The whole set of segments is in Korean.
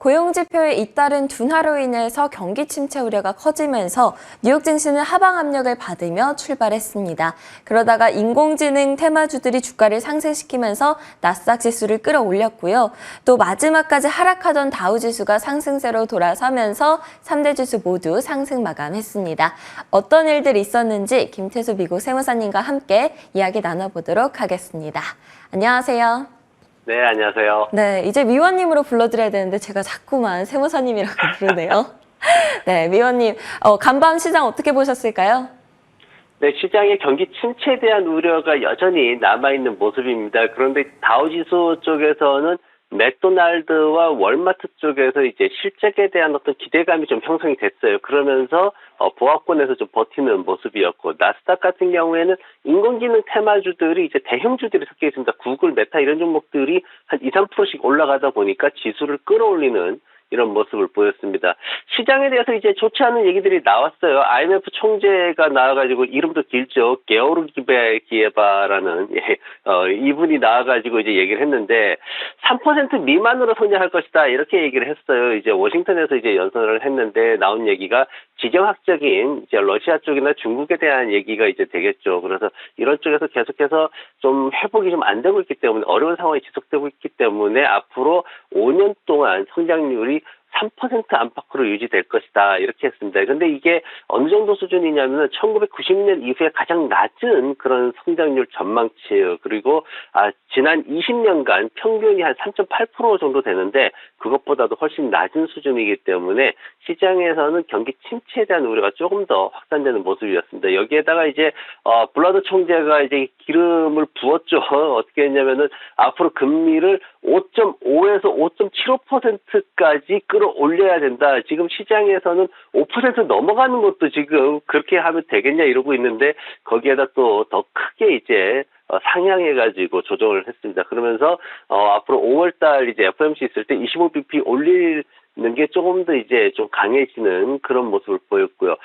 고용지표의 잇따른 둔화로 인해서 경기 침체 우려가 커지면서 뉴욕 증시는 하방 압력을 받으며 출발했습니다. 그러다가 인공지능 테마주들이 주가를 상승시키면서 나스닥 지수를 끌어올렸고요. 또 마지막까지 하락하던 다우지수가 상승세로 돌아서면서 3대 지수 모두 상승 마감했습니다. 어떤 일들이 있었는지 김태수 미국 세무사님과 함께 이야기 나눠보도록 하겠습니다. 안녕하세요. 네, 안녕하세요. 네, 이제 미원님으로 불러드려야 되는데 제가 자꾸만 세무사님이라고 부르네요. 네, 미원님, 간밤 시장 어떻게 보셨을까요? 네, 시장의 경기 침체에 대한 우려가 여전히 남아있는 모습입니다. 그런데 다우지수 쪽에서는 맥도날드와 월마트 쪽에서 이제 실적에 대한 어떤 기대감이 좀 형성이 됐어요. 그러면서 보합권에서 좀 버티는 모습이었고, 나스닥 같은 경우에는 인공지능 테마주들이 이제 대형주들이 섞여 있습니다. 구글, 메타 이런 종목들이 한 2, 3%씩 올라가다 보니까 지수를 끌어올리는 이런 모습을 보였습니다. 시장에 대해서 이제 좋지 않은 얘기들이 나왔어요. IMF 총재가 나와가지고 이름도 길죠. 게오르 기에바라는 이분이 나와가지고 이제 얘기를 했는데 3% 미만으로 성장할 것이다 이렇게 얘기를 했어요. 이제 워싱턴에서 이제 연설을 했는데 나온 얘기가 지정학적인 이제 러시아 쪽이나 중국에 대한 얘기가 이제 되겠죠. 그래서 이런 쪽에서 계속해서 좀 회복이 좀 안 되고 있기 때문에 어려운 상황이 지속되고 있기 때문에 앞으로 5년 동안 성장률이 3% 안팎으로 유지될 것이다 이렇게 했습니다. 근데 이게 어느 정도 수준이냐면은 1990년 이후에 가장 낮은 그런 성장률 전망치예요. 그리고 지난 20년간 평균이 한 3.8% 정도 되는데 그것보다도 훨씬 낮은 수준이기 때문에 시장에서는 경기 침체에 대한 우려가 조금 더 확산되는 모습이었습니다. 여기에다가 이제 블러드 총재가 이제 기름을 부었죠. 어떻게 했냐면은 앞으로 금리를 5.5에서 5.75%까지 끌어올려야 된다. 지금 시장에서는 5% 넘어가는 것도 지금 그렇게 하면 되겠냐 이러고 있는데 거기에다 또 더 크게 이제 상향해가지고 조정을 했습니다. 그러면서 앞으로 5월달 이제 FOMC 있을 때 25bp 올리는 게 조금 더 이제 좀 강해지는 그런 모습을 보였고요.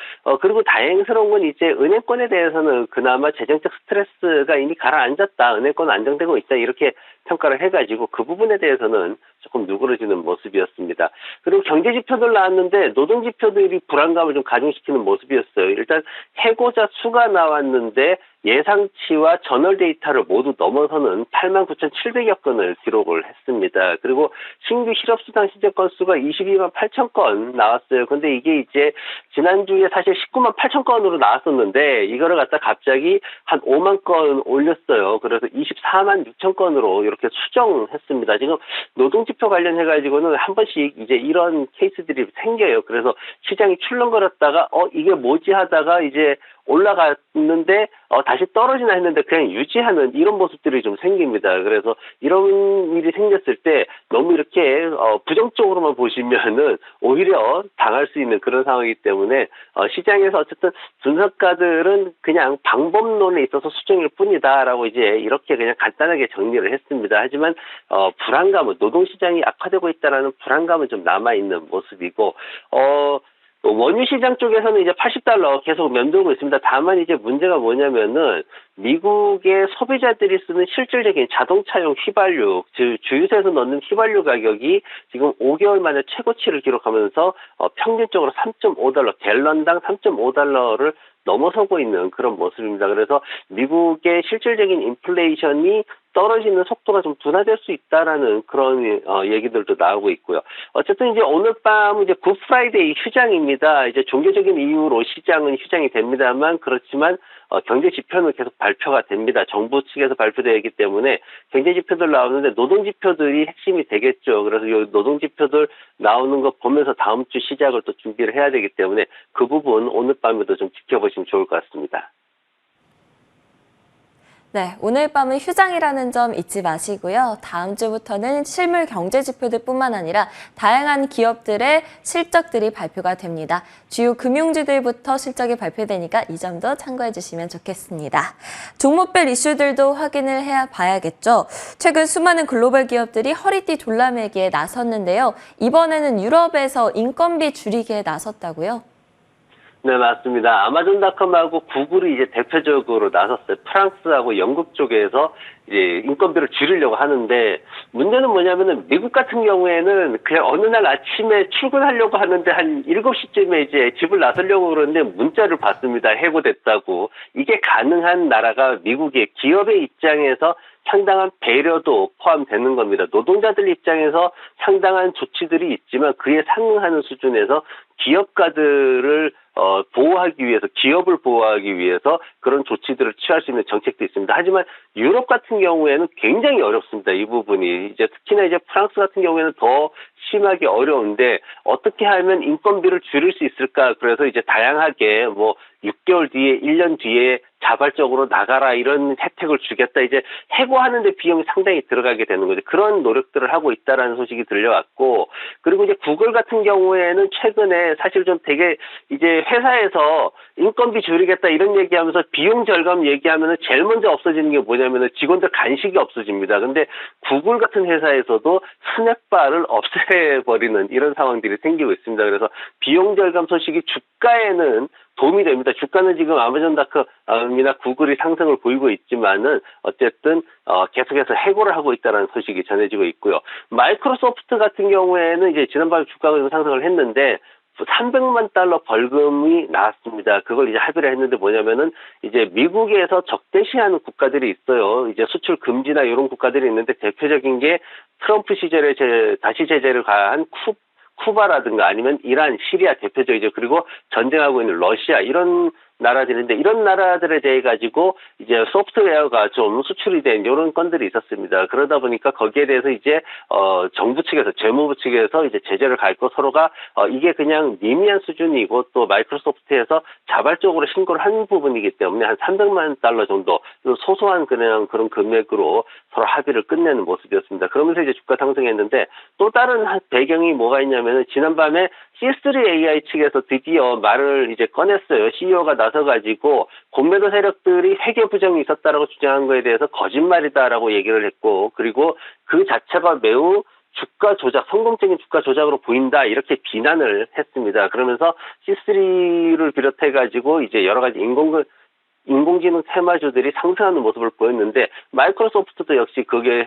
그리고 다행스러운 건 이제 은행권에 대해서는 그나마 재정적 스트레스가 이미 가라앉았다. 은행권 안정되고 있다. 이렇게 평가를 해가지고 그 부분에 대해서는 조금 누그러지는 모습이었습니다. 그리고 경제 지표들 나왔는데 노동 지표들이 불안감을 좀 가중시키는 모습이었어요. 일단 해고자 수가 나왔는데 예상치와 전월 데이터를 모두 넘어서는 89,700여 건을 기록을 했습니다. 그리고 신규 실업수당 신청 건수가 22만 8천 건 나왔어요. 근데 이게 이제 지난주에 사실 19만 8천 건으로 나왔었는데 이거를 갖다 갑자기 한 5만 건 올렸어요. 그래서 24만 6천 건으로 이렇게 수정했습니다. 지금 노동지표 관련해가지고는 한 번씩 이제 이런 케이스들이 생겨요. 그래서 시장이 출렁거렸다가 이게 뭐지 하다가 이제 올라갔는데 다시 떨어지나 했는데 그냥 유지하는 이런 모습들이 좀 생깁니다. 그래서 이런 일이 생겼을 때 너무 이렇게 부정적으로만 보시면은 오히려 당할 수 있는 그런 상황이기 때문에 시장에서 어쨌든 분석가들은 그냥 방법론에 있어서 수정일 뿐이다라고 이제 이렇게 그냥 간단하게 정리를 했습니다. 하지만 불안감은 노동시장이 악화되고 있다라는 불안감은 좀 남아 있는 모습이고 원유 시장 쪽에서는 이제 80달러 계속 면도고 있습니다. 다만 이제 문제가 뭐냐면은 미국의 소비자들이 쓰는 실질적인 자동차용 휘발유, 즉 주유소에서 넣는 휘발유 가격이 지금 5개월 만에 최고치를 기록하면서 평균적으로 3.5달러, 갤런당 3.5달러를 넘어서고 있는 그런 모습입니다. 그래서 미국의 실질적인 인플레이션이 떨어지는 속도가 좀 둔화될 수 있다라는 그런 얘기들도 나오고 있고요. 어쨌든 이제 오늘 밤 이제 굿프라이데이 휴장입니다. 이제 종교적인 이유로 시장은 휴장이 됩니다만 그렇지만 경제 지표는 계속 발표가 됩니다. 정부 측에서 발표되기 때문에 경제 지표들 나오는데 노동 지표들이 핵심이 되겠죠. 그래서 이 노동 지표들 나오는 거 보면서 다음 주 시작을 또 준비를 해야 되기 때문에 그 부분 오늘 밤에도 좀 지켜보시면 좋을 것 같습니다. 네, 오늘 밤은 휴장이라는 점 잊지 마시고요. 다음 주부터는 실물 경제 지표들뿐만 아니라 다양한 기업들의 실적들이 발표가 됩니다. 주요 금융주들부터 실적이 발표되니까 이 점도 참고해 주시면 좋겠습니다. 종목별 이슈들도 확인을 봐야겠죠. 최근 수많은 글로벌 기업들이 허리띠 졸라매기에 나섰는데요. 이번에는 유럽에서 인건비 줄이기에 나섰다고요? 네, 맞습니다. 아마존닷컴하고 구글이 이제 대표적으로 나섰어요. 프랑스하고 영국 쪽에서 이제 인건비를 줄이려고 하는데, 문제는 뭐냐면은 미국 같은 경우에는 그냥 어느 날 아침에 출근하려고 하는데 한 7시쯤에 이제 집을 나서려고 그러는데 문자를 받습니다. 해고됐다고. 이게 가능한 나라가 미국의 기업의 입장에서 상당한 배려도 포함되는 겁니다. 노동자들 입장에서 상당한 조치들이 있지만 그에 상응하는 수준에서 기업가들을 보호하기 위해서, 기업을 보호하기 위해서 그런 조치들을 취할 수 있는 정책도 있습니다. 하지만 유럽 같은 경우에는 굉장히 어렵습니다. 이 부분이. 이제 특히나 이제 프랑스 같은 경우에는 더 심하게 어려운데 어떻게 하면 인건비를 줄일 수 있을까? 그래서 이제 다양하게 뭐 6개월 뒤에, 1년 뒤에 자발적으로 나가라 이런 혜택을 주겠다. 이제 해고하는데 비용이 상당히 들어가게 되는 거죠. 그런 노력들을 하고 있다라는 소식이 들려왔고, 그리고 이제 구글 같은 경우에는 최근에 사실 좀 되게 이제 회사에서 인건비 줄이겠다 이런 얘기하면서 비용 절감 얘기하면은 제일 먼저 없어지는 게 뭐냐면은 직원들 간식이 없어집니다. 근데 구글 같은 회사에서도 스낵바를 없애버리는 이런 상황들이 생기고 있습니다. 그래서 비용 절감 소식이 주가에는 도움이 됩니다. 주가는 지금 아마존닷컴이나 구글이 상승을 보이고 있지만은 어쨌든 계속해서 해고를 하고 있다는 소식이 전해지고 있고요. 마이크로소프트 같은 경우에는 이제 지난번에 주가가 좀 상승을 했는데 300만 달러 벌금이 나왔습니다. 그걸 이제 합의를 했는데 뭐냐면은 이제 미국에서 적대시하는 국가들이 있어요. 이제 수출 금지나 이런 국가들이 있는데 대표적인 게 트럼프 시절에 다시 제재를 가한 쿠바라든가 아니면 이란, 시리아 대표적이죠. 그리고 전쟁하고 있는 러시아 이런 나라들인데 이런 나라들에 대해 가지고 이제 소프트웨어가 좀 수출이 된 이런 건들이 있었습니다. 그러다 보니까 거기에 대해서 이제 정부 측에서 재무부 측에서 이제 제재를 가했고 서로가 이게 그냥 미미한 수준이고 또 마이크로소프트에서 자발적으로 신고를 한 부분이기 때문에 한 300만 달러 정도 소소한 그냥 그런 금액으로 서로 합의를 끝내는 모습이었습니다. 그러면서 이제 주가 상승했는데 또 다른 배경이 뭐가 있냐면은 지난밤에 C3 AI 측에서 드디어 말을 이제 꺼냈어요. CEO가 나서가지고 공매도 세력들이 회계 부정이 있었다라고 주장한 거에 대해서 거짓말이다라고 얘기를 했고, 그리고 그 자체가 매우 주가 조작, 성공적인 주가 조작으로 보인다 이렇게 비난을 했습니다. 그러면서 C3를 비롯해가지고 이제 여러 가지 인공지능 테마주들이 상승하는 모습을 보였는데 마이크로소프트도 역시 거기에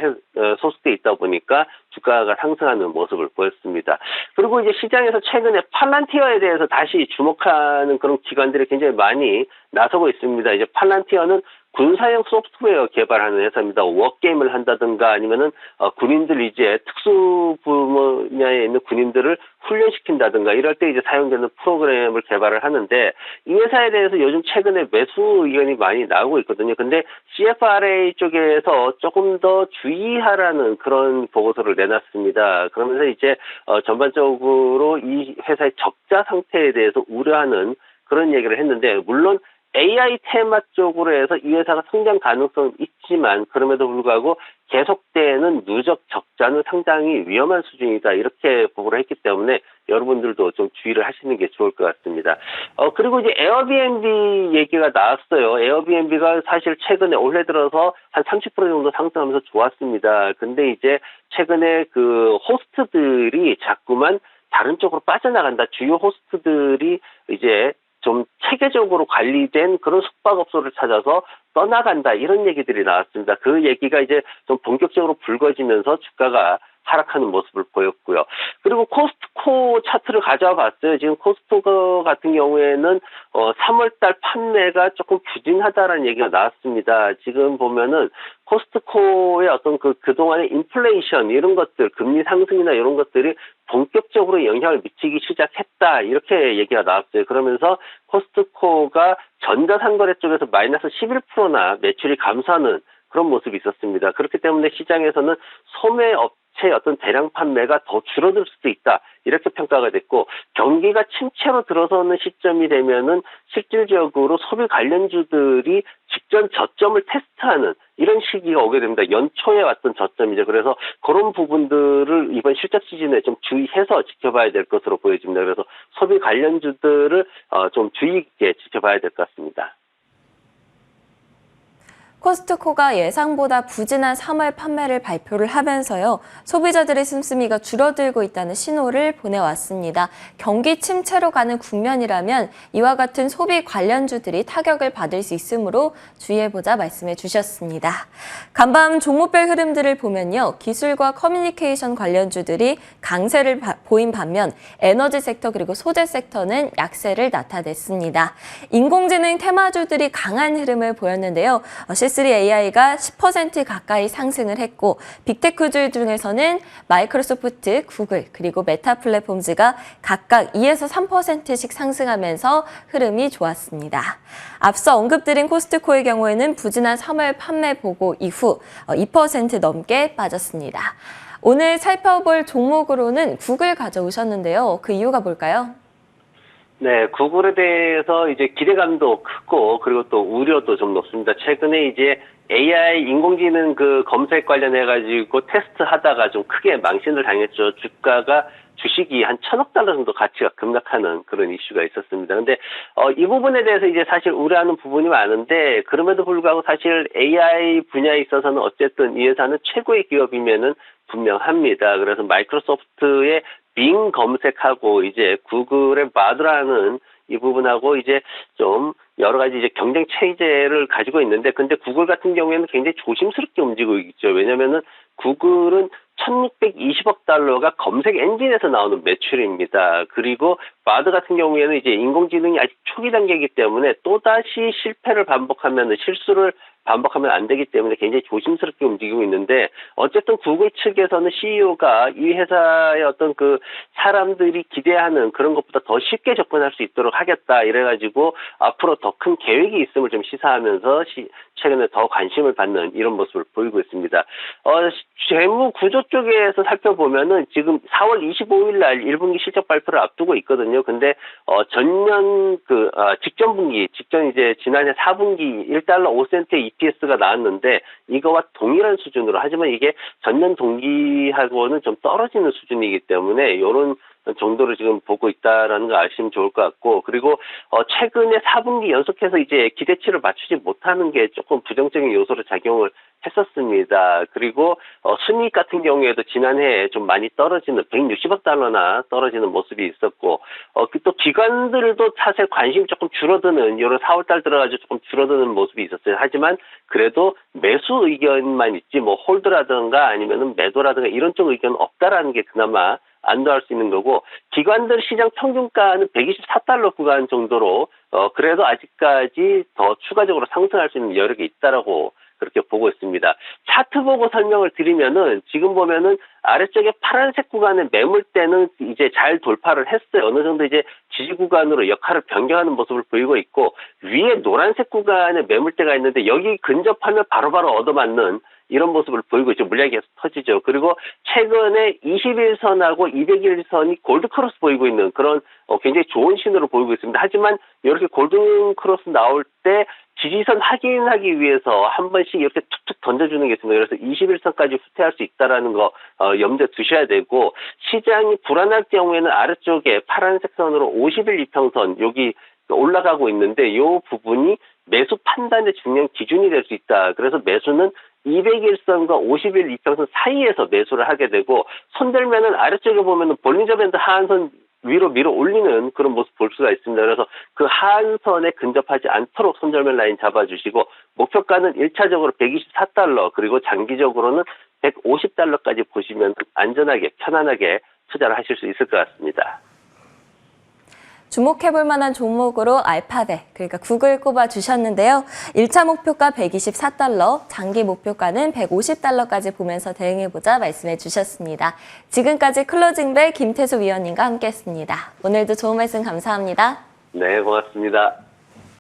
소속돼 있다 보니까 주가가 상승하는 모습을 보였습니다. 그리고 이제 시장에서 최근에 팔란티어에 대해서 다시 주목하는 그런 기관들이 굉장히 많이 나서고 있습니다. 이제 팔란티어는 군사용 소프트웨어 개발하는 회사입니다. 워게임을 한다든가 아니면은 군인들 이제 특수 분야에 있는 군인들을 훈련시킨다든가 이럴 때 이제 사용되는 프로그램을 개발을 하는데 이 회사에 대해서 요즘 최근에 매수 의견이 많이 나오고 있거든요. 근데 CFRA 쪽에서 조금 더 주의하라는 그런 보고서를 내놨습니다. 그러면서 이제 전반적으로 이 회사의 적자 상태에 대해서 우려하는 그런 얘기를 했는데 물론 AI 테마 쪽으로 해서 이 회사가 성장 가능성은 있지만 그럼에도 불구하고 계속되는 누적 적자는 상당히 위험한 수준이다 이렇게 보고를 했기 때문에 여러분들도 좀 주의를 하시는 게 좋을 것 같습니다. 그리고 이제 에어비앤비 얘기가 나왔어요. 에어비앤비가 사실 최근에 올해 들어서 한 30% 정도 상승하면서 좋았습니다. 근데 이제 최근에 그 호스트들이 자꾸만 다른 쪽으로 빠져나간다. 주요 호스트들이 이제 좀 체계적으로 관리된 그런 숙박업소를 찾아서 떠나간다 이런 얘기들이 나왔습니다. 그 얘기가 이제 좀 본격적으로 불거지면서 주가가 하락하는 모습을 보였고요. 그리고 코스트코 차트를 가져와 봤어요. 지금 코스트코 같은 경우에는 3월달 판매가 조금 부진하다라는 얘기가 나왔습니다. 지금 보면은 코스트코의 어떤 그동안의 인플레이션 이런 것들, 금리 상승이나 이런 것들이 본격적으로 영향을 미치기 시작했다 이렇게 얘기가 나왔어요. 그러면서 코스트코가 전자상거래 쪽에서 마이너스 11%나 매출이 감소하는 그런 모습이 있었습니다. 그렇기 때문에 시장에서는 소매업체의 어떤 대량 판매가 더 줄어들 수도 있다 이렇게 평가가 됐고 경기가 침체로 들어서는 시점이 되면은 실질적으로 소비 관련주들이 직전 저점을 테스트하는 이런 시기가 오게 됩니다. 연초에 왔던 저점이죠. 그래서 그런 부분들을 이번 실적 시즌에 좀 주의해서 지켜봐야 될 것으로 보여집니다. 그래서 소비 관련주들을 좀 주의 깊게 지켜봐야 될 것 같습니다. 코스트코가 예상보다 부진한 3월 판매를 발표를 하면서요. 소비자들의 씀씀이가 줄어들고 있다는 신호를 보내왔습니다. 경기 침체로 가는 국면이라면 이와 같은 소비 관련주들이 타격을 받을 수 있으므로 주의해보자 말씀해 주셨습니다. 간밤 종목별 흐름들을 보면요. 기술과 커뮤니케이션 관련주들이 강세를 보인 반면 에너지 섹터 그리고 소재 섹터는 약세를 나타냈습니다. 인공지능 테마주들이 강한 흐름을 보였는데요. C3 AI가 10% 가까이 상승을 했고 빅테크주 중에서는 마이크로소프트, 구글 그리고 메타 플랫폼즈가 각각 2에서 3%씩 상승하면서 흐름이 좋았습니다. 앞서 언급드린 코스트코의 경우에는 부진한 3월 판매 보고 이후 2% 넘게 빠졌습니다. 오늘 살펴볼 종목으로는 구글 가져오셨는데요. 그 이유가 뭘까요? 네, 구글에 대해서 이제 기대감도 크고 그리고 또 우려도 좀 높습니다. 최근에 이제 AI 인공지능 그 검색 관련해 가지고 테스트 하다가 좀 크게 망신을 당했죠. 주식이 한 1,000억 달러 정도 가치가 급락하는 그런 이슈가 있었습니다. 근데 이 부분에 대해서 이제 사실 우려하는 부분이 많은데 그럼에도 불구하고 사실 AI 분야에 있어서는 어쨌든 이 회사는 최고의 기업이면은 분명합니다. 그래서 마이크로소프트의 빙 검색하고 이제 구글의 바드라는 이 부분하고 이제 좀 여러 가지 이제 경쟁 체제를 가지고 있는데 근데 구글 같은 경우에는 굉장히 조심스럽게 움직이고 있죠. 왜냐면은 구글은 1,620억 달러가 검색 엔진에서 나오는 매출입니다. 그리고 바드 같은 경우에는 이제 인공지능이 아직 초기 단계이기 때문에 또다시 실패를 반복하면 실수를 반복하면 안 되기 때문에 굉장히 조심스럽게 움직이고 있는데 어쨌든 구글 측에서는 CEO가 이 회사의 어떤 그 사람들이 기대하는 그런 것보다 더 쉽게 접근할 수 있도록 하겠다 이래가지고 앞으로 더 큰 계획이 있음을 좀 시사하면서 최근에 더 관심을 받는 이런 모습을 보이고 있습니다. 재무 구조 쪽에서 살펴보면은 지금 4월 25일 날 1분기 실적 발표를 앞두고 있거든요. 근데 전년 직전 분기, 이제 지난해 4분기 1달러 5센트의 EPS가 나왔는데 이거와 동일한 수준으로 하지만 이게 전년 동기하고는 좀 떨어지는 수준이기 때문에 이런 정도를 지금 보고 있다라는 거 아시면 좋을 것 같고 그리고 최근에 4분기 연속해서 이제 기대치를 맞추지 못하는 게 조금 부정적인 요소로 작용을 했었습니다. 그리고 순이익 같은 경우에도 지난해에 좀 많이 떨어지는 160억 달러나 떨어지는 모습이 있었고 또 기관들도 사실 관심이 조금 줄어드는 이런 4월달 들어가지고 조금 줄어드는 모습이 있었어요. 하지만 그래도 매수 의견만 있지 뭐 홀드라든가 아니면은 매도라든가 이런 쪽 의견은 없다라는 게 그나마 안도할 수 있는 거고 기관들 시장 평균가는 124달러 구간 정도로 그래도 아직까지 더 추가적으로 상승할 수 있는 여력이 있다라고 그렇게 보고 있습니다. 차트 보고 설명을 드리면은 지금 보면은 아래쪽에 파란색 구간의 매물대는 이제 잘 돌파를 했어요. 어느 정도 이제 지지 구간으로 역할을 변경하는 모습을 보이고 있고 위에 노란색 구간의 매물대가 있는데 여기 근접하면 바로바로 얻어맞는 이런 모습을 보이고 있죠. 물량이 계속 터지죠. 그리고 최근에 21선하고 200일선이 골드크로스 보이고 있는 그런 굉장히 좋은 신호를 보이고 있습니다. 하지만 이렇게 골든크로스 나올 때 지지선 확인하기 위해서 한 번씩 이렇게 툭툭 던져주는 게 있습니다. 그래서 21선까지 후퇴할 수 있다는 거 염두에 두셔야 되고 시장이 불안할 경우에는 아래쪽에 파란색 선으로 50일 이평선 여기 올라가고 있는데 이 부분이 매수 판단의 중요한 기준이 될 수 있다. 그래서 매수는 200일선과 50일 이평선 사이에서 매수를 하게 되고 손들면은 아래쪽에 보면은 볼린저 밴드 하한선 위로 밀어 올리는 그런 모습 볼 수가 있습니다. 그래서 그 하한선에 근접하지 않도록 손절매 라인 잡아주시고 목표가는 1차적으로 124달러 그리고 장기적으로는 150달러까지 보시면 안전하게 편안하게 투자를 하실 수 있을 것 같습니다. 주목해볼 만한 종목으로 알파벳, 그러니까 구글 꼽아주셨는데요. 1차 목표가 124달러, 장기 목표가는 150달러까지 보면서 대응해보자 말씀해 주셨습니다. 지금까지 클로징벨 김태수 위원님과 함께했습니다. 오늘도 좋은 말씀 감사합니다. 네, 고맙습니다.